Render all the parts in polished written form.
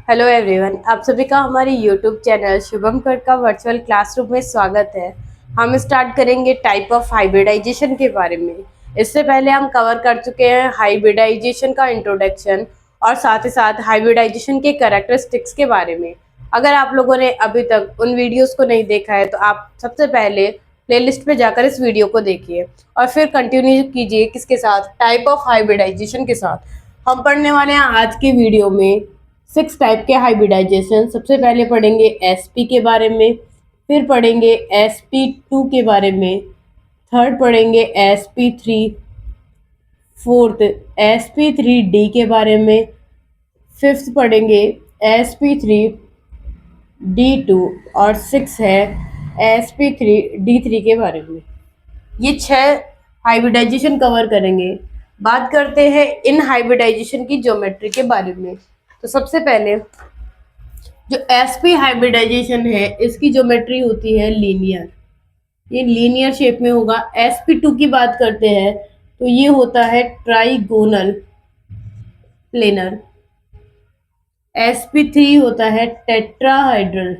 Hello everyone, आप सभी का हमारे यूट्यूब चैनल शुभम कर का वर्चुअल क्लासरूम में स्वागत है। हम स्टार्ट करेंगे टाइप ऑफ हाइब्रिडाइजेशन के बारे में। इससे पहले हम कवर कर चुके हैं हाइब्रिडाइजेशन का इंट्रोडक्शन और साथ ही साथ हाइब्रिडाइजेशन के कैरेक्टरिस्टिक्स के बारे में। अगर आप लोगों ने अभी तक उन वीडियोस को नहीं देखा है तो आप सबसे पहले प्लेलिस्ट पे जाकर इस वीडियो को देखिए और फिर कंटिन्यू कीजिए किसके साथ, टाइप ऑफ हाइब्रिडाइजेशन के साथ। हम पढ़ने वाले हैं आज के वीडियो में 6 टाइप के हाइब्रिडाइजेशन। सबसे पहले पढ़ेंगे एसपी के बारे में, फिर पढ़ेंगे sp2 के बारे में, थर्ड पढ़ेंगे sp3, फोर्थ sp3d के बारे में, फिफ्थ पढ़ेंगे sp3d2 और सिक्स है sp3d3 के बारे में। ये 6 हाइब्रिडाइजेशन कवर करेंगे। बात करते हैं इन हाइब्रिडाइजेशन की ज्योमेट्री के बारे में। तो सबसे पहले जो sp हाइब्रिडाइजेशन है इसकी ज्योमेट्री होती है लीनियर। ये लीनियर शेप में होगा। sp2 की बात करते हैं तो ये होता है ट्राइगोनल प्लेनर। sp3 होता है टेट्राहाइड्रल।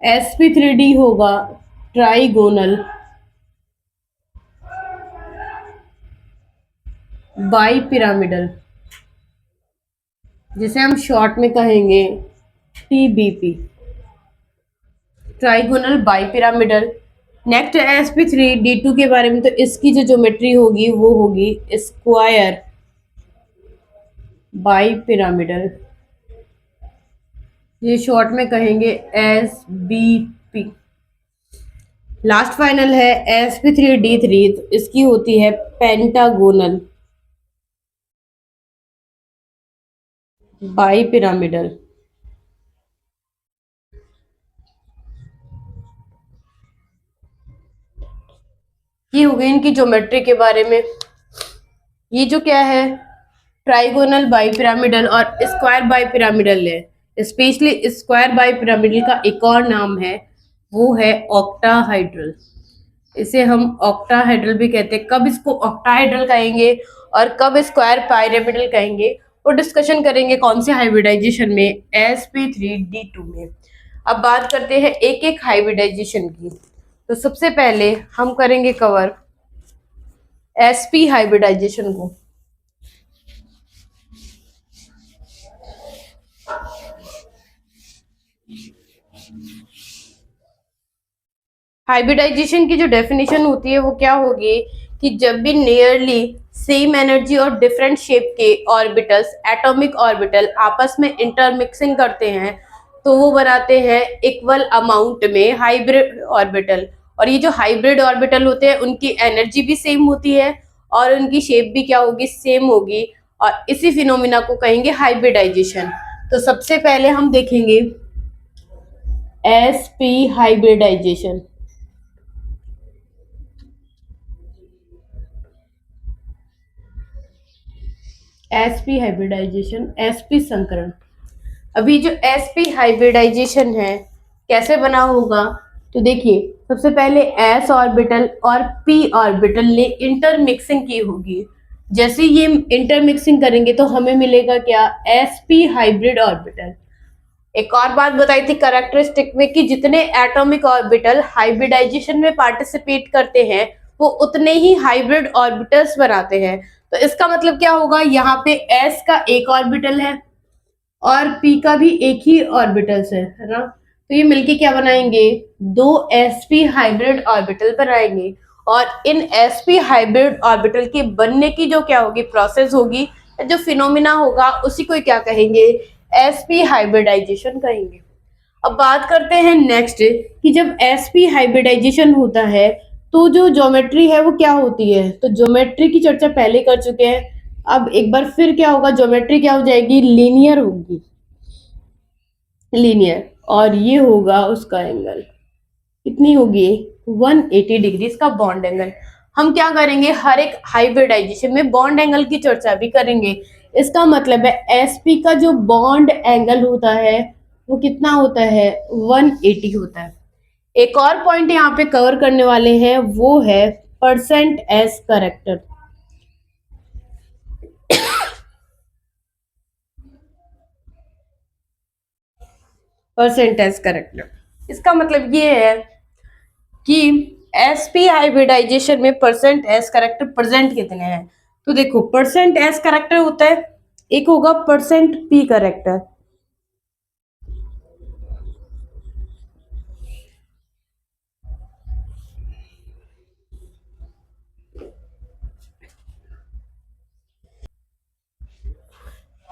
sp3d होगा ट्राइगोनल बाई पिरामिडल, जिसे हम शॉर्ट में कहेंगे TBP, trigonal bi pyramidal. Next sp3d2 के बारे में, तो इसकी जो ज्योमेट्री होगी वो होगी स्क्वायर बाई पिरामिडल, ये शॉर्ट में कहेंगे SBP। लास्ट फाइनल है sp3d3, तो इसकी होती है पेंटागोनल बाई पिरामिडल। ये हो गई इनकी ज्योमेट्री के बारे में। ये जो क्या है, ट्राइगोनल बाई पिरामिडल और स्क्वायर बाई पिरामिडल है। स्पेशली स्क्वायर बाई पिरामिडल का एक और नाम है, वो है ऑक्टाहाइड्रल। इसे हम ऑक्टाहाइड्रल भी कहते हैं। कब इसको ऑक्टाहाइड्रल कहेंगे और कब स्क्वायर पिरामिडल कहेंगे वो डिस्कशन करेंगे कौन से हाइब्रिडाइजेशन में, sp3d2 में। अब बात करते हैं एक एक हाइब्रिडाइजेशन की। तो सबसे पहले हम करेंगे कवर sp हाइब्रिडाइजेशन को। हाइब्रिडाइजेशन की जो डेफिनेशन होती है वो क्या होगी कि जब भी नियरली सेम एनर्जी और डिफरेंट शेप के ऑर्बिटल्स, एटॉमिक ऑर्बिटल आपस में इंटरमिक्सिंग करते हैं तो वो बनाते हैं इक्वल अमाउंट में हाइब्रिड ऑर्बिटल। और ये जो हाइब्रिड ऑर्बिटल होते हैं उनकी एनर्जी भी सेम होती है और उनकी शेप भी क्या होगी, सेम होगी। और इसी फिनोमिना को कहेंगे हाइब्रिडाइजेशन। तो सबसे पहले हम देखेंगे sp hybridisation. sp hybridisation, sp संकरण। अभी जो sp हाइब्रिडाइजेशन है कैसे बना होगा, तो देखिए सबसे पहले s ऑर्बिटल और p ऑर्बिटल ने इंटरमिक्सिंग की होगी। जैसे ये इंटरमिक्सिंग करेंगे तो हमें मिलेगा क्या, sp हाइब्रिड ऑर्बिटल। एक और बात बताई थी कैरेक्टरिस्टिक में कि जितने एटॉमिक ऑर्बिटल हाइब्रिडाइजेशन में पार्टिसिपेट करते हैं वो उतने ही हाइब्रिड ऑर्बिटल्स बनाते हैं। तो इसका मतलब क्या होगा, यहाँ पे s का एक ऑर्बिटल है और p का भी एक ही ऑर्बिटल्स है ना। तो ये मिलके क्या बनाएंगे, दो sp हाइब्रिड ऑर्बिटल बनाएंगे। और इन sp हाइब्रिड ऑर्बिटल के बनने की जो क्या होगी, प्रोसेस होगी, जो फिनोमिना होगा उसी को क्या कहेंगे, sp हाइब्रिडाइजेशन कहेंगे। अब बात करते हैं नेक्स्ट कि जब sp हाइब्रिडाइजेशन होता है तो जो ज्योमेट्री है वो क्या होती है। तो ज्योमेट्री की चर्चा पहले कर चुके हैं। अब एक बार फिर क्या होगा, ज्योमेट्री क्या हो जाएगी, लीनियर होगी, लीनियर। और ये होगा उसका एंगल, कितनी होगी, 180 डिग्री का बॉन्ड एंगल। हम क्या करेंगे, हर एक हाइब्रिडाइजेशन में बॉन्ड एंगल की चर्चा भी करेंगे। इसका मतलब है sp का जो बॉन्ड एंगल होता है वो कितना होता है, 180 होता है। एक और पॉइंट यहाँ पे कवर करने वाले हैं, वो है percent S character. Percent S character. इसका मतलब ये है कि sp हाइब्रिडाइजेशन में परसेंट एस करेक्टर प्रेजेंट कितने हैं। तो देखो परसेंट एस करेक्टर होता है, एक होगा परसेंट पी करेक्टर।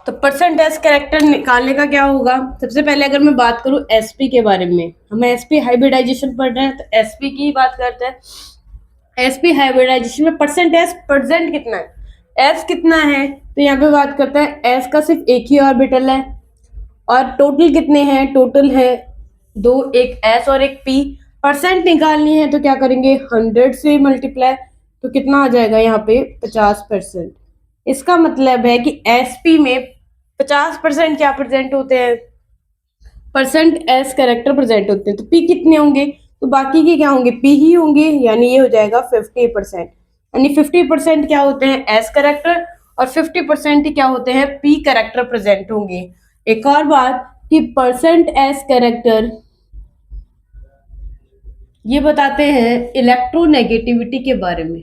तो परसेंट एस कैरेक्टर निकालने का क्या होगा, सबसे पहले अगर मैं बात करूं एसपी के बारे में, हम एसपी हाइब्रिडाइजेशन पढ़ रहे हैं तो एसपी की बात करते हैं। एसपी हाइब्रिडाइजेशन में परसेंट एस प्रेजेंट कितना है, एस कितना है, तो यहाँ पे बात करते हैं एस का सिर्फ एक ही ऑर्बिटल है और टोटल कितने हैं, टोटल है दो, एक एस और एक पी। परसेंट निकालनी है तो क्या करेंगे 100 से मल्टीप्लाई, तो कितना आ जाएगा यहाँ पे 50%। इसका मतलब है कि एसपी में 50% क्या प्रेजेंट होते हैं, परसेंट एस कैरेक्टर प्रेजेंट होते हैं। तो पी कितने होंगे, तो बाकी के क्या होंगे पी ही होंगे, यानी ये हो जाएगा 50%। यानी 50% क्या होते हैं एस कैरेक्टर और 50% क्या होते हैं पी कैरेक्टर प्रेजेंट होंगे। एक और बात कि परसेंट एस कैरेक्टर ये बताते हैं इलेक्ट्रोनेगेटिविटी के बारे में।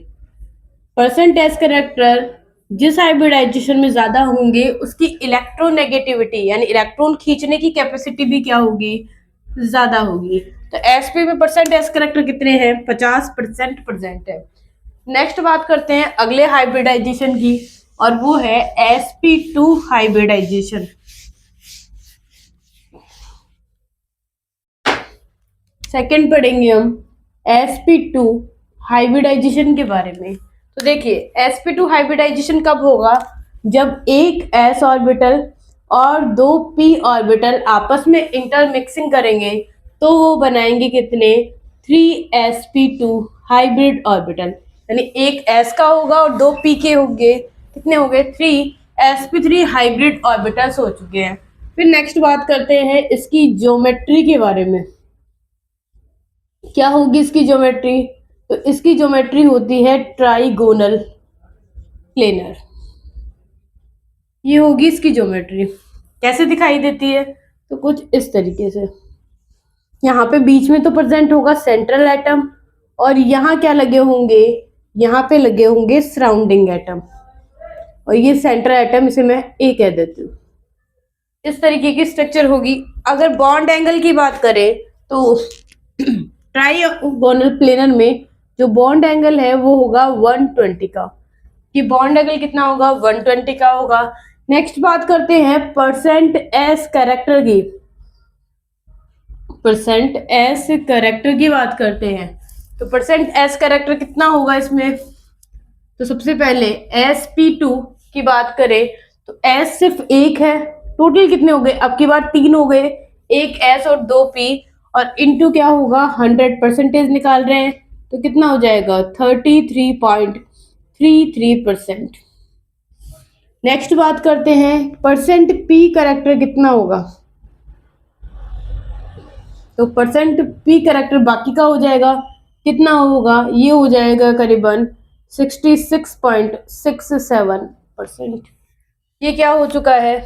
परसेंट एस कैरेक्टर जिस हाइब्रिडाइजेशन में ज्यादा होंगे उसकी इलेक्ट्रोनेगेटिविटी यानी इलेक्ट्रॉन खींचने की कैपेसिटी भी क्या होगी, ज्यादा होगी। तो एसपी में परसेंट एस कैरेक्टर कितने हैं, 50% प्रेजेंट है। नेक्स्ट बात करते हैं अगले हाइब्रिडाइजेशन की और वो है sp2 हाइब्रिडाइजेशन। सेकंड पढ़ेंगे हम sp2 हाइब्रिडाइजेशन के बारे में। तो देखिए sp2 हाइब्रिडाइजेशन कब होगा, जब एक s ऑर्बिटल और दो p ऑर्बिटल आपस में इंटरमिक्सिंग करेंगे तो वो बनाएंगे कितने 3sp2 हाइब्रिड ऑर्बिटल। यानी एक s का होगा और दो p के होंगे, कितने हो गए 3sp3 हाइब्रिड ऑर्बिटल्स हो चुके हैं। फिर नेक्स्ट बात करते हैं इसकी ज्योमेट्री के बारे में, क्या होगी इसकी ज्योमेट्री, तो इसकी ज्योमेट्री होती है ट्राइगोनल प्लेनर। ये होगी इसकी ज्योमेट्री, कैसे दिखाई देती है, तो कुछ इस तरीके से। यहाँ पे बीच में तो प्रेजेंट होगा सेंट्रल एटम और यहाँ क्या लगे होंगे, यहाँ पे लगे होंगे सराउंडिंग एटम और ये सेंट्रल एटम इसे मैं ए कह देती हूँ। इस तरीके की स्ट्रक्चर होगी। अगर बॉन्ड एंगल की बात करें तो ट्राइगोनल प्लेनर में जो बॉन्ड एंगल है वो होगा 120 का, कि बॉन्ड एंगल कितना होगा 120 का होगा। नेक्स्ट बात करते हैं परसेंट एस कैरेक्टर की, परसेंट एस कैरेक्टर की बात करते हैं। तो परसेंट एस कैरेक्टर कितना होगा इसमें, तो सबसे पहले sp2 की बात करें तो s सिर्फ एक है, टोटल कितने हो गए अब की बार 3 हो गए, एक s और दो p और इनटू क्या होगा 100% निकाल रहे हैं तो कितना हो जाएगा 33.33%। नेक्स्ट बात करते हैं परसेंट p कैरेक्टर कितना होगा, तो परसेंट p कैरेक्टर बाकी का हो जाएगा, कितना होगा ये हो जाएगा करीबन 66.67%। ये क्या हो चुका है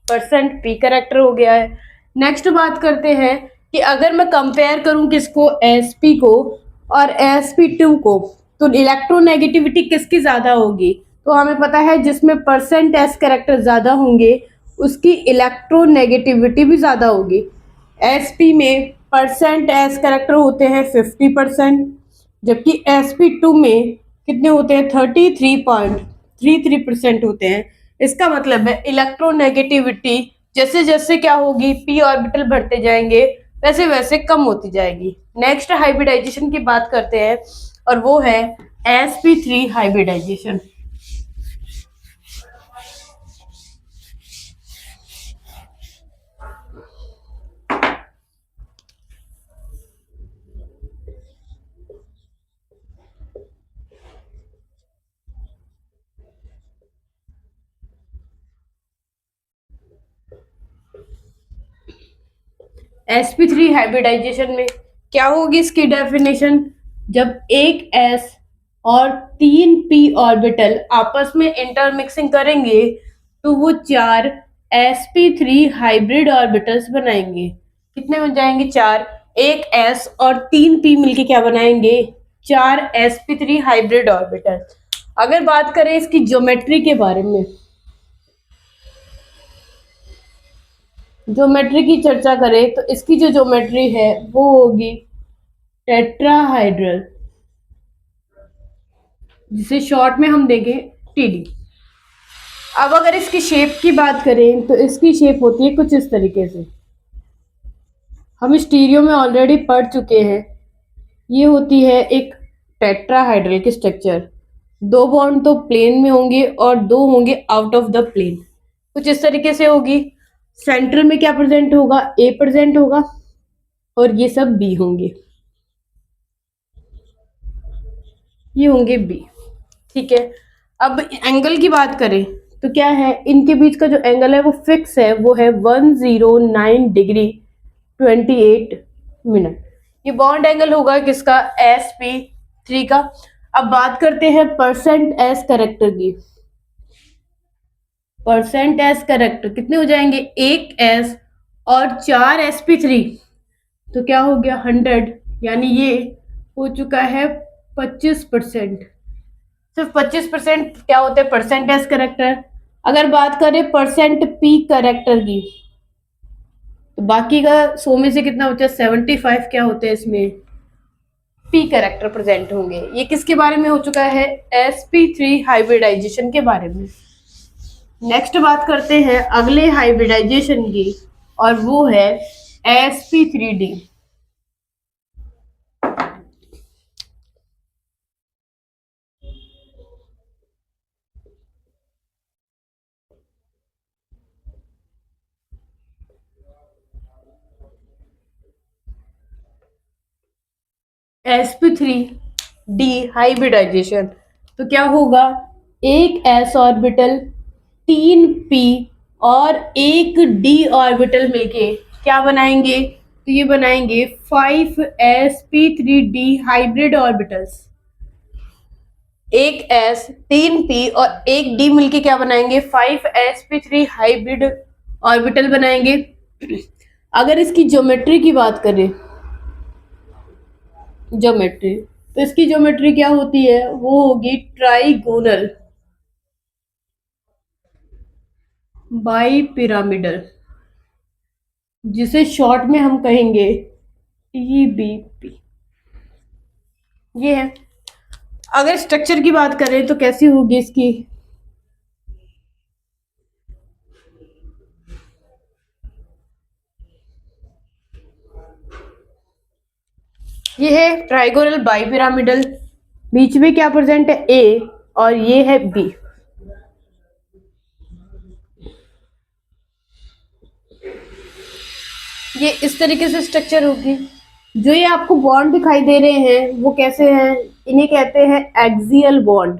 परसेंट पी कैरेक्टर हो गया है। नेक्स्ट बात करते हैं कि अगर मैं कंपेयर करूं किसको sp को और sp2 को तो इलेक्ट्रोनेगेटिविटी किसकी ज्यादा होगी, तो हमें पता है जिसमें परसेंट एस कैरेक्टर ज्यादा होंगे उसकी इलेक्ट्रोनेगेटिविटी भी ज्यादा होगी। sp में परसेंट एस कैरेक्टर होते हैं 50%, जबकि sp2 में कितने होते हैं 33.33% होते हैं। इसका मतलब है इलेक्ट्रोनेगेटिविटी जैसे जैसे क्या होगी p ऑर्बिटल बढ़ते जाएंगे वैसे वैसे कम होती जाएगी। नेक्स्ट हाइब्रिडाइजेशन की बात करते हैं और वो है sp3 हाइब्रिडाइजेशन। sp3 हाइब्रिडाइजेशन में क्या होगी इसकी डेफिनेशन, जब एक s और तीन p ऑर्बिटल आपस में इंटरमिक्सिंग करेंगे तो वो चार sp3 हाइब्रिड ऑर्बिटल्स बनाएंगे। कितने बन जाएंगे? 4। एक s और 3p मिलके क्या बनाएंगे? 4sp3 hybrid orbital. अगर बात करें इसकी ज्योमेट्री के बारे में, ज्योमेट्री की चर्चा करें तो इसकी जो ज्योमेट्री है वो होगी टेट्राहाइड्रल, जिसे शॉर्ट में हम देंगे टीडी। अब अगर इसकी शेप की बात करें तो इसकी शेप होती है कुछ इस तरीके से, हम स्टीरियो में ऑलरेडी पढ़ चुके हैं। ये होती है एक टेट्राहाइड्रल की स्ट्रक्चर, दो बॉन्ड तो प्लेन में होंगे और दो होंगे आउट ऑफ द प्लेन, कुछ इस तरीके से होगी। सेंट्रल में क्या प्रेजेंट होगा? ए प्रेजेंट होगा और ये सब बी होंगे, ये होंगे बी। ठीक है, अब एंगल की बात करें तो क्या है, इनके बीच का जो एंगल है वो फिक्स है, वो है 109 डिग्री 28 मिनट। ये बॉन्ड एंगल होगा किसका? sp3 का। अब बात करते हैं परसेंट एस कैरेक्टर की। परसेंट एस कैरेक्टर कितने हो जाएंगे? 1s और 4sp3, तो क्या हो गया? 100, यानी ये हो चुका है 25%। सिर्फ 25% क्या होते हैं? Percent S character. अगर बात करें परसेंट पी कैरेक्टर की, तो बाकी का 100 में से कितना बचा? 75 क्या होते हैं इसमें? पी कैरेक्टर प्रेजेंट होंगे। ये किसके बारे में हो चुका है? sp3 हाइब्रिडाइजेशन के बारे में। नेक्स्ट बात करते हैं अगले हाइब्रिडाइजेशन की, और वो है sp3d। sp3d हाइब्रिडाइजेशन, तो क्या होगा? एक s ऑर्बिटल, 3p और एक d ऑर्बिटल मिलके क्या बनाएंगे? तो ये बनाएंगे 5sp3d हाइब्रिड ऑर्बिटल्स। एक s, 3p और एक d मिलके क्या बनाएंगे? 5sp3 हाइब्रिड ऑर्बिटल बनाएंगे। अगर इसकी ज्योमेट्री की बात करें, ज्योमेट्री, तो इसकी ज्योमेट्री क्या होती है? वो होगी ट्राइगोनल बाई पिरामिडल, जिसे शॉर्ट में हम कहेंगे TBP। ये है। अगर स्ट्रक्चर की बात करें तो कैसी होगी इसकी? ये है ट्राइगोनल बाई पिरामिडल, बीच में क्या प्रेजेंट है? ए और ये है बी। ये इस तरीके से स्ट्रक्चर होगी। जो ये आपको बॉन्ड दिखाई दे रहे हैं वो कैसे हैं? इन्हें कहते हैं एक्सियल बॉन्ड।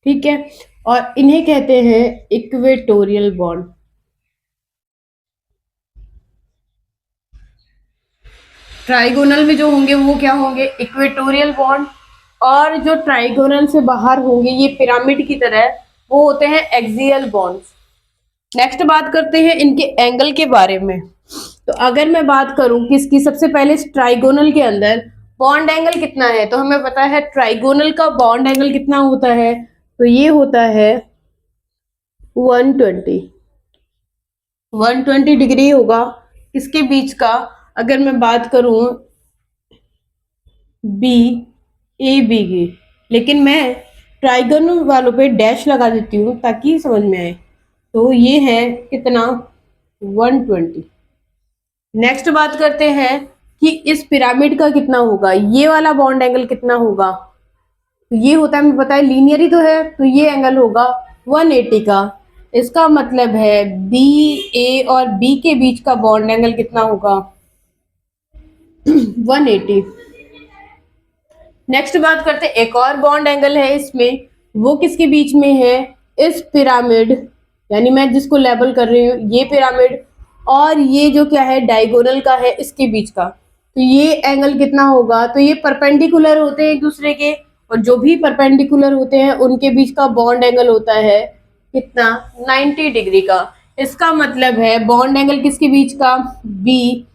ठीक है, और इन्हें कहते हैं इक्वेटोरियल बॉन्ड। ट्राइगोनल में जो होंगे वो क्या होंगे? इक्वेटोरियल बॉन्ड, और जो ट्राइगोनल से बाहर होंगे ये पिरामिड की तरह, वो होते हैं एक्सियल बॉन्ड्स। नेक्स्ट बात करते हैं इनके एंगल के बारे में। तो अगर मैं बात करूं कि इसकी सबसे पहले ट्राइगोनल के अंदर बॉन्ड एंगल कितना है, तो हमें पता है ट्राइगोनल का बॉन्ड एंगल कितना होता है, तो ये होता है 120 डिग्री होगा इसके बीच का। अगर मैं बात करूं बी ए बी की, लेकिन मैं ट्राइगोनल वालों पे डैश लगा देती हूँ ताकि समझ में आए। तो ये है कितना? 120। नेक्स्ट बात करते हैं कि इस पिरामिड का कितना होगा, ये वाला बॉन्ड एंगल कितना होगा। तो ये होता है, हमें पता है लीनियर ही तो है, तो ये एंगल होगा 180 का। इसका मतलब है बी ए और बी के बीच का बॉन्ड एंगल कितना होगा? 180। नेक्स्ट बात करते हैं एक और बॉन्ड एंगल है इसमें, वो किसके बीच में है? इस पिरामिड, यानी मैं जिसको लेबल कर रही हूँ ये पिरामिड, और ये जो क्या है डायगोनल का है, इसके बीच का। तो ये एंगल कितना होगा? तो ये परपेंडिकुलर होते हैं एक दूसरे के, और जो भी परपेंडिकुलर होते हैं उनके बीच का बॉन्ड एंगल होता है कितना? 90 डिग्री का। इसका मतलब है बॉन्ड एंगल किसके बीच का, बी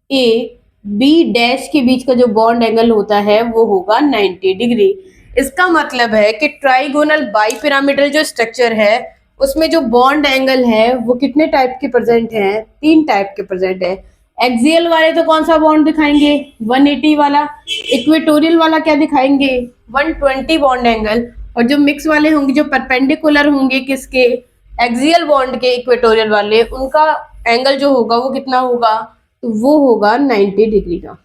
ए बी डैश के बीच का जो बॉन्ड एंगल होता है वो होगा 90 डिग्री। इसका मतलब है कि ट्राइगोनल बाइपिरामिडल जो स्ट्रक्चर है उसमें जो बॉन्ड एंगल है वो कितने टाइप के प्रेजेंट हैं, 3 टाइप के प्रेजेंट है। एक्सियल वाले तो कौन सा बॉन्ड दिखाएंगे, 180 वाला। इक्वेटोरियल वाला क्या दिखाएंगे, 120 बॉन्ड एंगल। और जो मिक्स वाले होंगे, जो परपेंडिकुलर होंगे किसके, एक्सियल बॉन्ड के, इक्वेटोरियल वाले, उनका एंगल जो होगा वो कितना होगा, तो वो होगा 90 डिग्री का।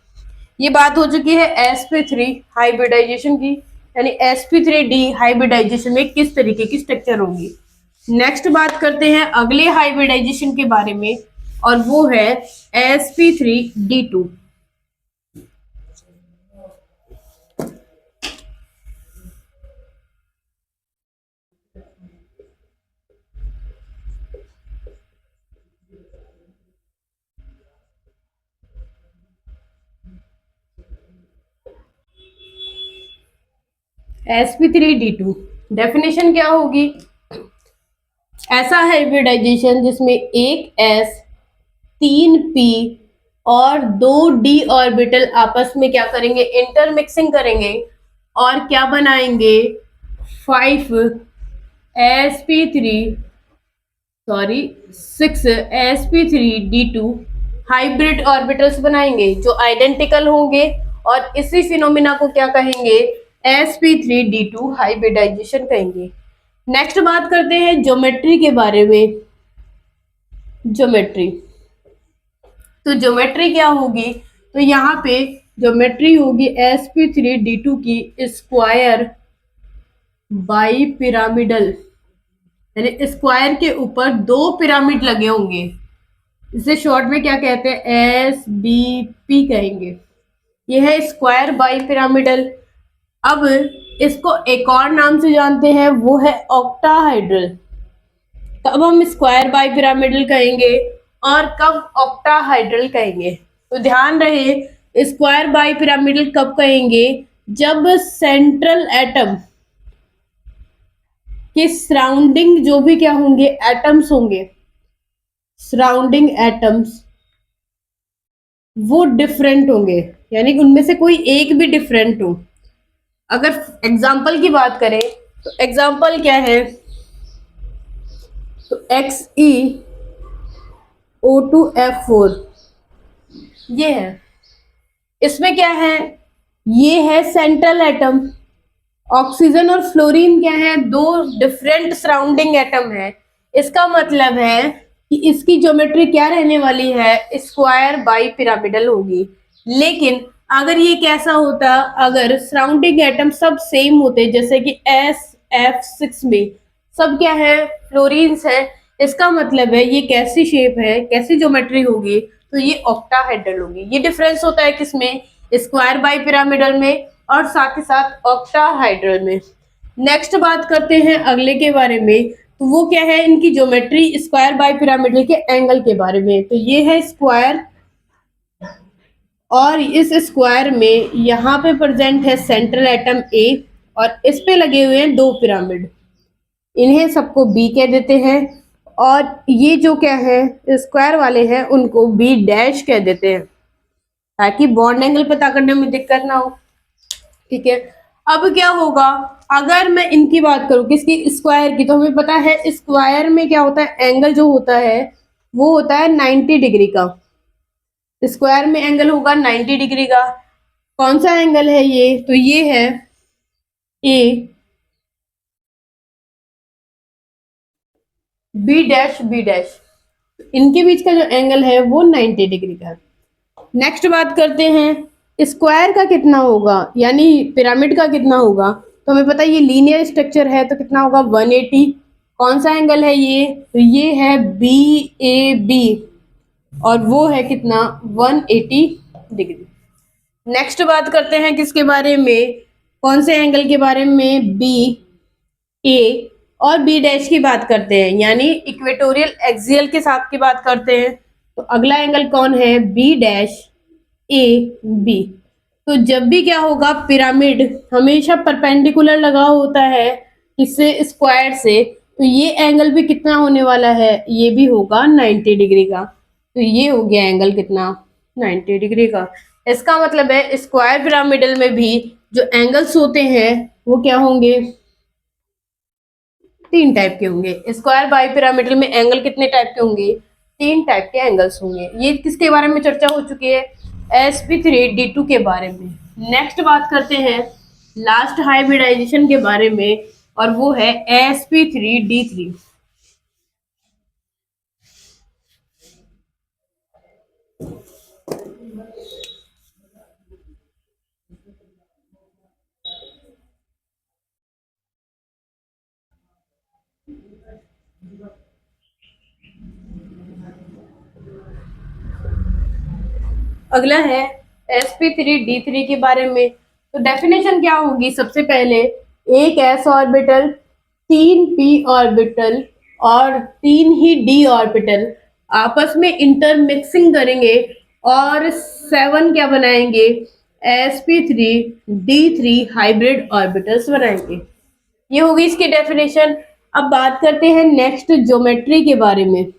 ये बात हो चुकी है sp3 हाइब्रिडाइजेशन की, यानी sp3d हाइब्रिडाइजेशन में किस तरीके की स्ट्रक्चर होगी। नेक्स्ट बात करते हैं अगले हाइब्रिडाइजेशन के बारे में, और वो है sp3d2। sp3d2 डेफिनेशन क्या होगी, ऐसा हाइब्रिडाइजेशन जिसमें एक s 3 p और 2 d ऑर्बिटल आपस में क्या करेंगे, इंटरमिक्सिंग करेंगे और क्या बनाएंगे, 5 6 sp3d2 हाइब्रिड ऑर्बिटल्स बनाएंगे जो आइडेंटिकल होंगे, और इसी फिनोमिना को क्या कहेंगे, sp3d2 हाइब्रिडाइजेशन कहेंगे। नेक्स्ट बात करते हैं ज्योमेट्री के बारे में। ज्योमेट्री, तो ज्योमेट्री क्या होगी, तो यहाँ पे ज्योमेट्री होगी sp3d2 की स्क्वायर बाई पिरामिडल, यानी स्क्वायर के ऊपर 2 पिरामिड लगे होंगे, इसे शॉर्ट में क्या कहते हैं, SBP कहेंगे। यह है स्क्वायर बाई पिरामिडल। अब इसको एक और नाम से जानते हैं, वो है ऑक्टाहाइड्रल। कब हम स्क्वायर बाई पिरामिडल कहेंगे और कब ऑक्टाहाइड्रल कहेंगे, तो ध्यान रहे स्क्वायर बाई पिरामिडल कब कहेंगे, जब सेंट्रल एटम के सराउंडिंग जो भी क्या होंगे, एटम्स होंगे, सराउंडिंग एटम्स वो डिफरेंट होंगे, यानी उनमें से कोई एक भी डिफरेंट हो। अगर एग्जाम्पल की बात करें तो एग्जाम्पल क्या है, तो XeO2F4 ये है। इसमें क्या है, ये है सेंट्रल एटम। ऑक्सीजन और फ्लोरीन क्या है, 2 डिफरेंट सराउंडिंग एटम है। इसका मतलब है कि इसकी ज्योमेट्री क्या रहने वाली है, स्क्वायर बाई पिरामिडल होगी। लेकिन अगर ये कैसा होता, अगर सराउंडिंग एटम सब सेम होते, जैसे कि SF6 में सब क्या है, फ्लोरीन्स है, इसका मतलब है ये कैसी शेप है, कैसी ज्योमेट्री होगी, तो ये ऑक्टाहेड्रल होगी। ये डिफरेंस होता है किसमें, स्क्वायर बाई पिरामिडल में और साथ ही साथ ऑक्टाहाइड्रल में। नेक्स्ट बात करते हैं अगले के बारे में, तो वो क्या है, इनकी ज्योमेट्री स्क्वायर बाई पिरामिडल के एंगल के बारे में। तो ये है स्क्वायर, और इस स्क्वायर में यहाँ पे प्रेजेंट है सेंट्रल एटम A, और इस पे लगे हुए हैं 2 पिरामिड, इन्हें सबको B कह देते हैं। और ये जो क्या है स्क्वायर वाले हैं उनको B डैश कह देते हैं, ताकि बॉन्ड एंगल पता करने में दिक्कत ना हो। ठीक है, अब क्या होगा, अगर मैं इनकी बात करूं किसकी, स्क्वायर की, तो हमें पता है स्क्वायर में क्या होता है, एंगल जो होता है वो होता है 90 डिग्री का। स्क्वायर में एंगल होगा 90 डिग्री का। कौन सा एंगल है ये, तो ये है A B dash B dash, इनके बीच का जो एंगल है वो 90 डिग्री का है। नेक्स्ट बात करते हैं स्क्वायर का कितना होगा, यानी पिरामिड का कितना होगा, तो हमें पता है ये लीनियर स्ट्रक्चर है, तो कितना होगा 180। कौन सा एंगल है ये, तो ये है BAB, और वो है कितना 180 डिग्री। नेक्स्ट बात करते हैं किसके बारे में, कौन से एंगल के बारे में, BA और B डैश की बात करते हैं, यानी इक्वेटोरियल एक्सियल के साथ की बात करते हैं। तो अगला एंगल कौन है, B डैश AB। तो जब भी क्या होगा, पिरामिड हमेशा परपेंडिकुलर लगा होता है इससे, स्क्वायर से, तो ये एंगल भी कितना होने वाला है, ये भी होगा 90 डिग्री का। तो ये हो गया एंगल कितना, 90 डिग्री का। इसका मतलब है स्क्वायर पिरामिडल में भी जो एंगल्स होते हैं वो क्या होंगे, 3 टाइप के होंगे। स्क्वायर बाई पिरामिडल में एंगल कितने टाइप के होंगे, 3 टाइप के एंगल्स होंगे। ये किसके बारे में चर्चा हो चुकी है, sp3d2 के बारे में। नेक्स्ट बात करते हैं लास्ट हाइब्रिडाइजेशन के बारे में, और वो है sp3d3। अगला है sp3d3 के बारे में। तो डेफिनेशन क्या होगी, सबसे पहले एक s ऑर्बिटल, 3p ऑर्बिटल और 3 ही d ऑर्बिटल आपस में इंटरमिक्सिंग करेंगे और 7 क्या बनाएंगे, sp3d3 हाइब्रिड ऑर्बिटल्स बनाएंगे। ये होगी इसकी डेफिनेशन। अब बात करते हैं नेक्स्ट ज्योमेट्री के बारे में।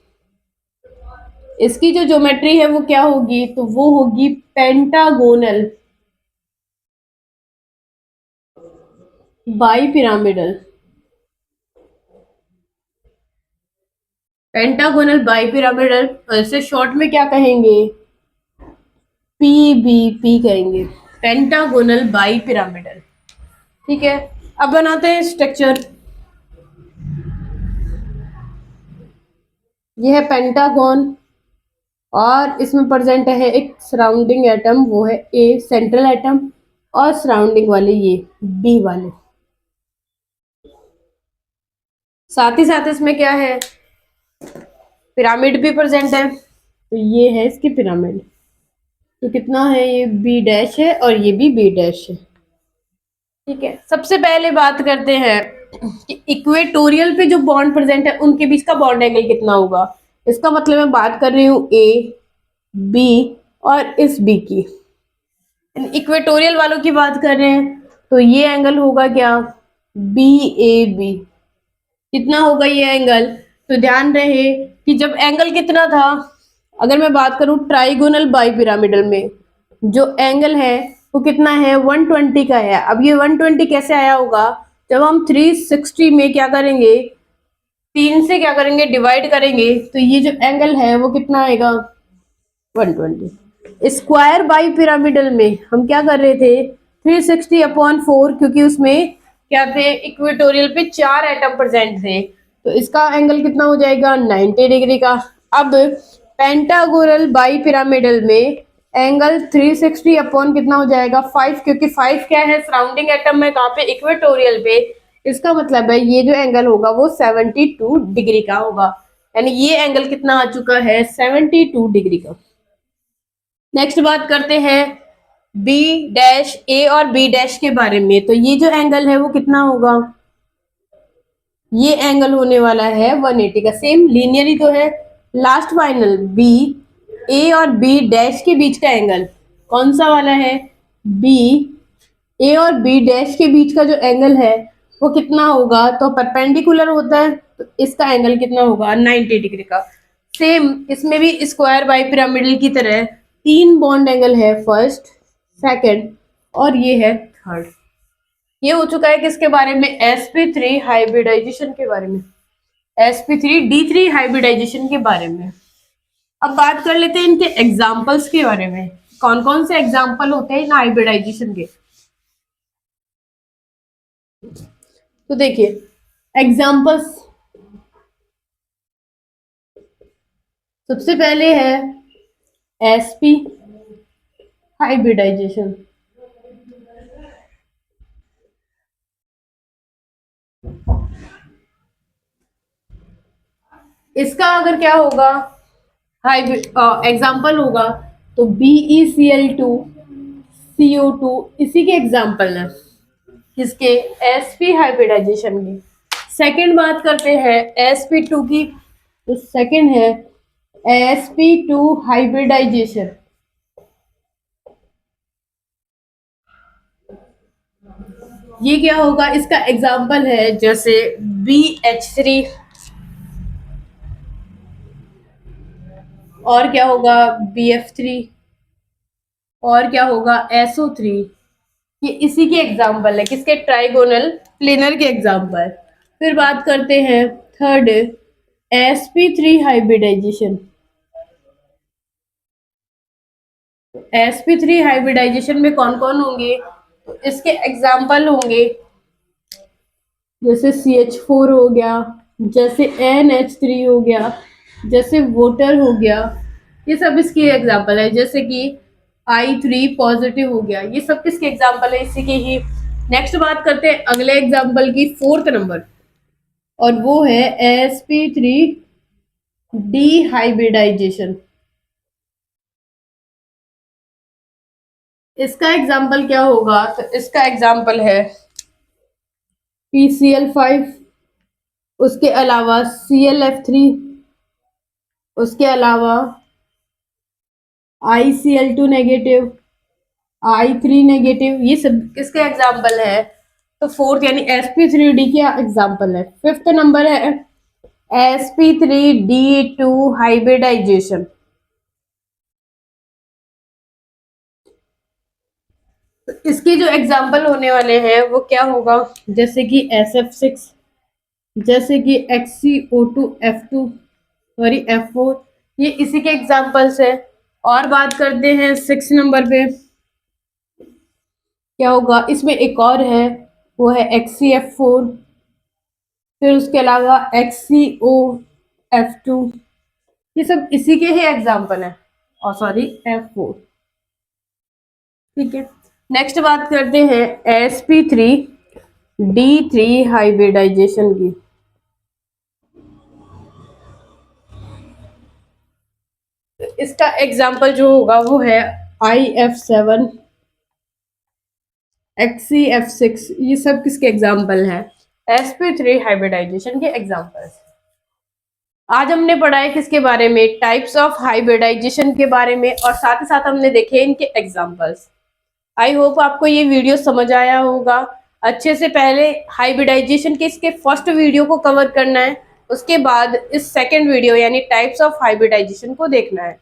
इसकी जो ज्योमेट्री है वो क्या होगी, तो वो होगी pentagonal bi pyramidal. Pentagonal bi pyramidal, इसे शॉर्ट में क्या कहेंगे, पीबीपी कहेंगे, पेंटागोनल बाई पिरामिडल। ठीक है, अब बनाते हैं स्ट्रक्चर। यह है पेंटागन और इसमें प्रेजेंट है एक सराउंडिंग एटम, वो है ए सेंट्रल एटम, और सराउंडिंग वाले ये बी वाले। साथ ही साथ इसमें क्या है, पिरामिड भी प्रेजेंट है। तो ये है इसकी पिरामिड। तो कितना है, ये बी डैश है और ये भी बी डैश है। ठीक है, सबसे पहले बात करते हैं कि इक्वेटोरियल पे जो बॉन्ड प्रेजेंट है उनके बीच का बॉन्ड एंगल कितना होगा। इसका मतलब मैं बात कर रही हूँ ए बी और इस बी की। इक्वेटोरियल वालों की बात कर रहे हैं तो ये एंगल होगा क्या, बी ए बी। कितना होगा ये एंगल, तो ध्यान रहे कि जब एंगल कितना था, अगर मैं बात करूं ट्राइगोनल बाई पिरामिडल में जो एंगल है वो कितना है, 120 का है। अब ये 120 कैसे आया होगा, जब हम 360 में क्या करेंगे, 3 से क्या करेंगे डिवाइड करेंगे, तो ये जो एंगल है वो कितना आएगा, 120। स्क्वायर बाई पिरामिडल में हम क्या कर रहे थे, 360/4, क्योंकि उसमें क्या थे, इक्वेटोरियल पे 4 एटम प्रेजेंट थे, तो इसका एंगल कितना हो जाएगा, 90 डिग्री का। अब पेंटागोनल बाई पिरामिडल में एंगल 360 अपॉन कितना हो जाएगा, 5, क्योंकि 5 क्या है, सराउंडिंग एटम में, कहाँ पे, इक्वेटोरियल पे। इसका मतलब है ये जो एंगल होगा वो 72 डिग्री का होगा, यानी ये एंगल कितना आ चुका है, 72 डिग्री का। नेक्स्ट बात करते हैं बी डैश ए और बी डैश के बारे में। तो ये जो एंगल है वो कितना होगा, ये एंगल होने वाला है 180 का, सेम लीनियर ही तो है। लास्ट फाइनल बी ए और बी डैश के बीच का एंगल कौन सा वाला है, बी ए और बी डैश के बीच का जो एंगल है वो कितना होगा, तो परपेंडिकुलर होता है, तो इसका एंगल कितना होगा, 90 डिग्री का। सेम इसमें भी स्क्वायर बाई पिरामिडल की तरह 3 बॉन्ड एंगल है, फर्स्ट, सेकंड और ये है थर्ड। ये हो चुका है किसके बारे में, sp3 हाइब्रिडाइजेशन के बारे में, sp3d3 हाइब्रिडाइजेशन के बारे में। अब बात कर लेते हैं इनके एग्जाम्पल्स के बारे में, कौन कौन से एग्जाम्पल होते हैं इन हाइब्रिडाइजेशन के। तो देखिए एग्जाम्पल्स, सबसे पहले है sp हाइब्रिडाइजेशन। इसका अगर क्या होगा, एग्जाम्पल होगा तो BeCl2CO2 इसी के एग्जाम्पल है, किसके, sp हाइब्रिडाइजेशन की। सेकंड बात करते हैं sp2 की, तो सेकंड है sp2 हाइब्रिडाइजेशन। ये क्या होगा, इसका एग्जाम्पल है जैसे BH3, और क्या होगा BF3, और क्या होगा SO3। ये इसी के एग्जाम्पल है, किसके, ट्राइगोनल प्लेनर के एग्जाम्पल। फिर बात करते हैं third, sp3 hybridisation. sp3 hybridisation में कौन कौन होंगे, तो इसके एग्जाम्पल होंगे जैसे CH4 हो गया, जैसे NH3 हो गया, जैसे वाटर हो गया, ये सब इसके एग्जाम्पल है। जैसे कि I3 पॉजिटिव हो गया, ये सब किसके एग्जाम्पल है, इसी के ही। नेक्स्ट बात करते हैं अगले एग्जाम्पल की, 4th नंबर, और वो है sp3 डिहाइब्रिडाइजेशन। इसका एग्जाम्पल क्या होगा, तो इसका एग्जाम्पल है PCl5, उसके अलावा ClF3, उसके अलावा ICl2 नेगेटिव, I3 नेगेटिव, ये सब किसके एग्जाम्पल है, तो 4th यानी sp3d के एग्जाम्पल है। 5th नंबर है sp3d2 हाइब्रिडाइजेशन। इसके जो एग्जाम्पल होने वाले हैं वो क्या होगा, जैसे कि SF6, जैसे कि XCO2F2, सॉरी F4, ये इसी के एग्जाम्पल्स है। और बात करते हैं 6 नंबर पे, क्या होगा, इसमें एक और है, वो है XCF4, फिर उसके अलावा XCOF2, ये सब इसी के ही एग्जाम्पल है, और सॉरी F4। ठीक है, नेक्स्ट बात करते हैं sp3d3 हाइब्रिडाइजेशन की। इसका एग्जाम्पल जो होगा वो है IF7, XCF6, ये सब किसके एग्जाम्पल हैं, sp3 हाइब्रिडाइजेशन के एग्जाम्पल्स। आज हमने पढ़ा है किसके बारे में, टाइप्स ऑफ हाइब्रिडाइजेशन के बारे में, और साथ ही साथ हमने देखे इनके एग्जाम्पल्स। आई होप आपको ये वीडियो समझ आया होगा अच्छे से। पहले हाइब्रिडाइजेशन के इसके फर्स्ट वीडियो को कवर करना है, उसके बाद इस सेकंड वीडियो यानी टाइप्स ऑफ हाइब्रिडाइजेशन को देखना है।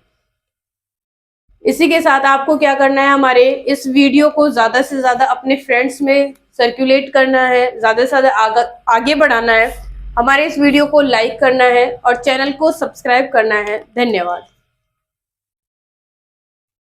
इसी के साथ आपको क्या करना है, हमारे इस वीडियो को ज़्यादा से ज़्यादा अपने फ्रेंड्स में सर्कुलेट करना है, ज़्यादा से ज़्यादा आगे बढ़ाना है, हमारे इस वीडियो को लाइक करना है और चैनल को सब्सक्राइब करना है। धन्यवाद।